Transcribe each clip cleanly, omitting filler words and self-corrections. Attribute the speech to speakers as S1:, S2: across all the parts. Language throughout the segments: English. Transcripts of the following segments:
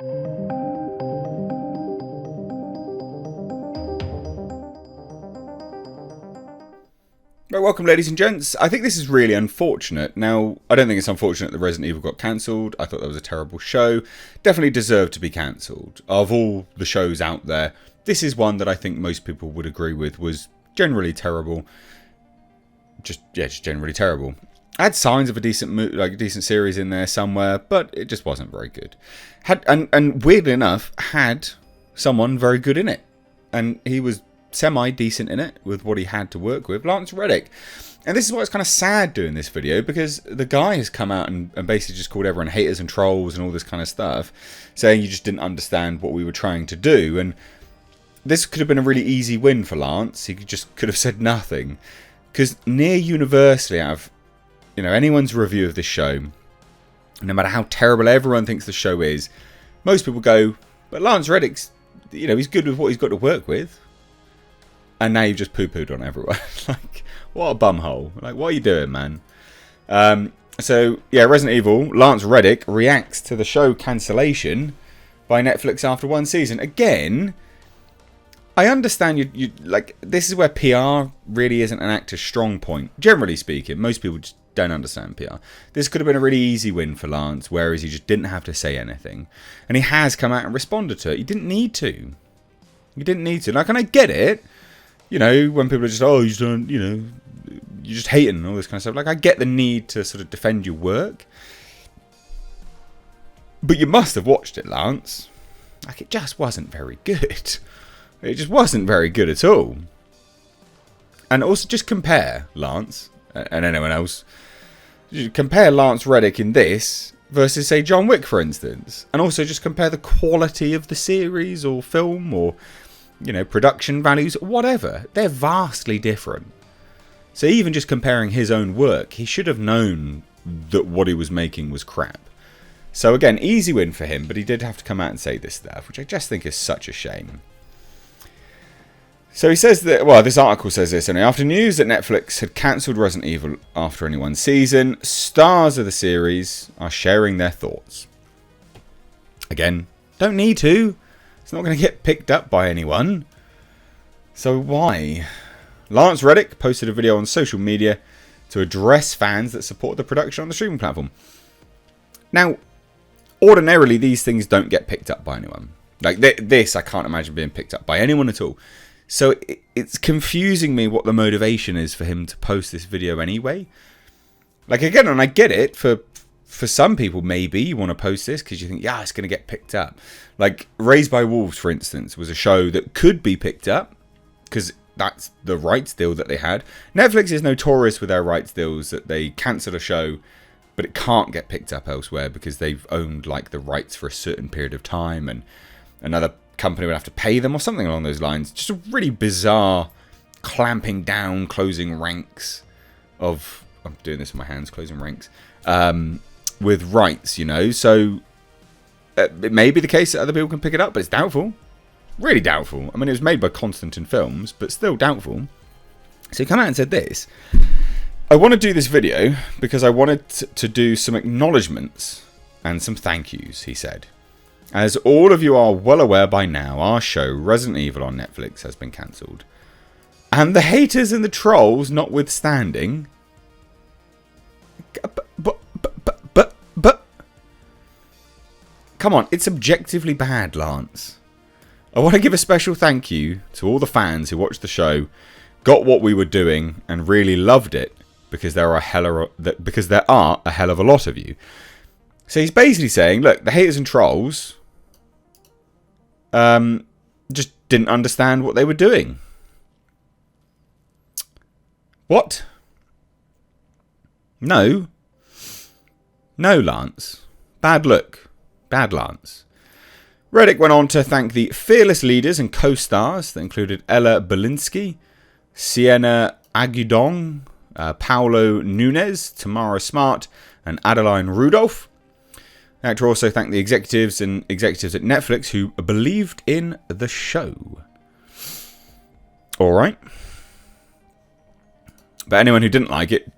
S1: Right, welcome ladies and gents. I think this is really unfortunate. Now, I don't think it's unfortunate that Resident Evil got cancelled. I thought that was a terrible show. Definitely deserved to be cancelled. Of all the shows out there, this is one that I think most people would agree with was generally terrible. Just generally terrible. I had signs of a decent series in there somewhere, but it just wasn't very good. And weirdly enough, had someone very good in it. And he was semi-decent in it with what he had to work with, Lance Reddick. And this is why it's kind of sad doing this video, because the guy has come out and basically just called everyone haters and trolls and all this kind of stuff, saying you just didn't understand what we were trying to do. And this could have been a really easy win for Lance. He just could have said nothing, because near universally out of anyone's review of this show, no matter how terrible everyone thinks the show is, most people go, but Lance Reddick's, he's good with what he's got to work with. And now you've just poo-pooed on everyone. Like, what a bumhole. Like, what are you doing, man? So, yeah, Resident Evil, Lance Reddick reacts to the show Cancellation by Netflix after one season. Again, I understand you like, this is where PR really isn't an actor's strong point. Generally speaking, most people just don't understand PR. This could have been a really easy win for Lance, whereas he just didn't have to say anything. And he has come out and responded to it. He didn't need to. He didn't need to. Like, and I get it. When people are just, oh, you don't, you're just hating and all this kind of stuff. Like, I get the need to sort of defend your work. But you must have watched it, Lance. Like, it just wasn't very good. It just wasn't very good at all. And also, just compare Lance and anyone else. Compare Lance Reddick in this versus, say, John Wick, for instance. And also just compare the quality of the series or film or production values, whatever. They're vastly different. So even just comparing his own work, he should have known that what he was making was crap. So again, easy win for him, but he did have to come out and say this stuff, which I just think is such a shame. So he says that, well, this article says this, and after news that Netflix had cancelled Resident Evil after only one season, stars of the series are sharing their thoughts. Again, don't need to. It's not going to get picked up by anyone. So why? Lance Reddick posted a video on social media to address fans that support the production on the streaming platform. Now, ordinarily, these things don't get picked up by anyone. Like this, I can't imagine being picked up by anyone at all. So it's confusing me what the motivation is for him to post this video anyway. Like, again, and I get it, for some people, maybe you want to post this because you think, yeah, it's going to get picked up. Like, Raised by Wolves, for instance, was a show that could be picked up because that's the rights deal that they had. Netflix is notorious with their rights deals that they cancel a show, but it can't get picked up elsewhere because they've owned, like, the rights for a certain period of time, and another company would have to pay them or something along those lines. Just a really bizarre clamping down, closing ranks of... I'm doing this with my hands, closing ranks. With rights, so it may be the case that other people can pick it up, but it's doubtful. Really doubtful. I mean, it was made by Constantine Films, but still doubtful. So he came out and said this. I want to do this video because I wanted to do some acknowledgements and some thank yous, he said. As all of you are well aware by now, our show, Resident Evil on Netflix, has been cancelled. And the haters and the trolls notwithstanding... But come on, it's objectively bad, Lance. I want to give a special thank you to all the fans who watched the show, got what we were doing, and really loved it, because there are a hell of a lot of you. So he's basically saying, look, the haters and trolls just didn't understand what they were doing. What? No, Lance. Bad look. Bad Lance. Reddick went on to thank the fearless leaders and co-stars that included Ella Belinsky, Sienna Agudong, Paolo Nunez, Tamara Smart, and Adeline Rudolph. The actor also thanked the executives at Netflix who believed in the show. Alright. But anyone who didn't like it,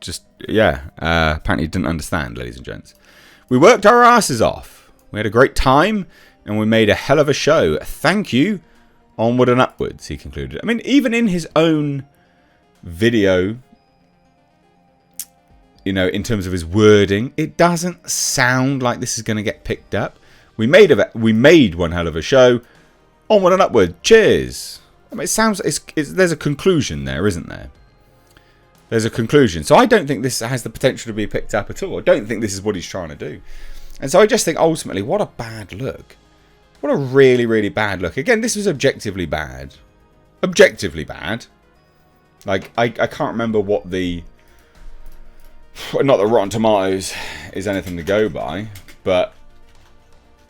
S1: apparently didn't understand, ladies and gents. We worked our asses off. We had a great time. and we made a hell of a show. Thank you. Onward and upwards, he concluded. I mean, even in his own video, you know, in terms of his wording, it doesn't sound like this is going to get picked up. We made one hell of a show. Onward and upward. Cheers. I mean, it sounds there's a conclusion there, isn't there? There's a conclusion. So I don't think this has the potential to be picked up at all. I don't think this is what he's trying to do. And so I just think ultimately, what a bad look. What a really, really bad look. Again, this was objectively bad. Objectively bad. Like, I can't remember what the... Not that Rotten Tomatoes is anything to go by, but...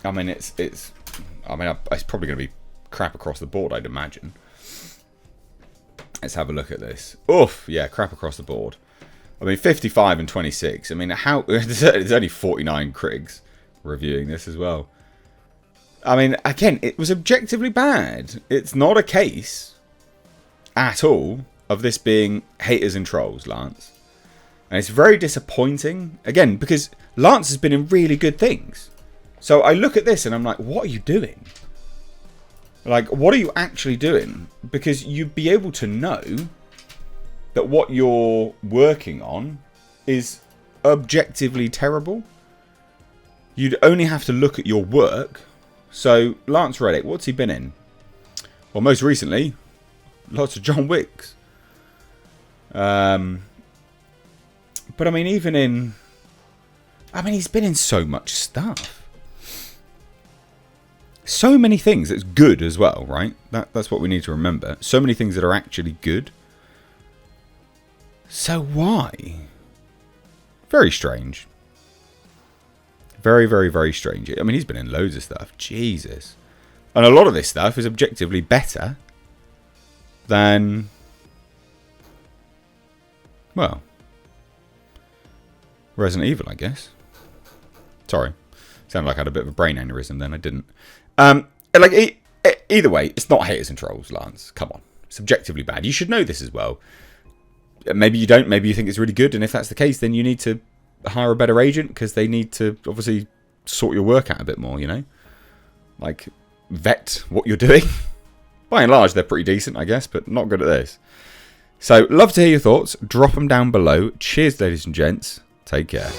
S1: I mean, it's probably going to be crap across the board, I'd imagine. Let's have a look at this. Oof, yeah, crap across the board. I mean, 55 and 26. I mean, how... There's only 49 critics reviewing this as well. I mean, again, it was objectively bad. It's not a case at all of this being haters and trolls, Lance. And it's very disappointing. Again, because Lance has been in really good things. So I look at this and I'm like, what are you doing? Like, what are you actually doing? Because you'd be able to know that what you're working on is objectively terrible. You'd only have to look at your work. So, Lance Reddick, what's he been in? Well, most recently, lots of John Wicks. But I mean, even in... I mean, he's been in so much stuff. So many things that's good as well, right? That's what we need to remember. So many things that are actually good. So why? Very strange. Very, very, very strange. I mean, he's been in loads of stuff. Jesus. And a lot of this stuff is objectively better than... Well... Resident Evil, I guess. Sorry. Sounded like I had a bit of a brain aneurysm then. I didn't. Either way, it's not haters and trolls, Lance. Come on. It's objectively bad. You should know this as well. Maybe you don't. Maybe you think it's really good. And if that's the case, then you need to hire a better agent, because they need to obviously sort your work out a bit more, you know? Like, vet what you're doing. By and large, they're pretty decent, I guess, but not good at this. So, love to hear your thoughts. Drop them down below. Cheers, ladies and gents. Take care.